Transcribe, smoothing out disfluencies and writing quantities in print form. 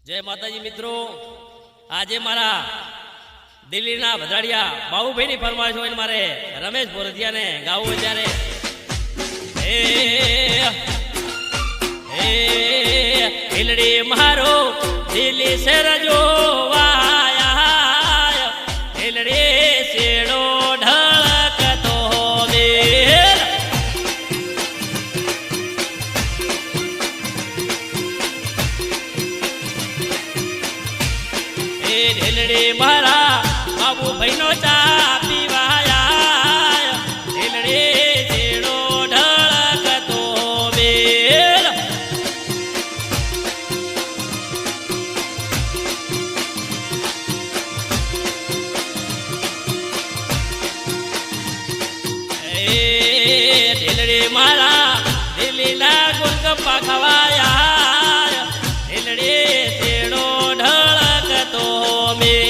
जय माताजी मित्रों, आज मारा दिल्ली ना भद्राड़िया बाबूभाई की फरमाइश हो मारे रमेश बोरदिया ने गावू त्यारे हिलड़ी मारो दिल्ली से रजो वाया हिलड़ी सेड़ो ढळक तो मेल हिलड़ी मारा बाबू भाईनो चा पीवाया हिलड़ी सेड़ो ढळक तो मेल हिलड़ी मारा दिल्ली ना गुलगप्पा खवाया हिलड़ी सेड़ो ढळक तो मेल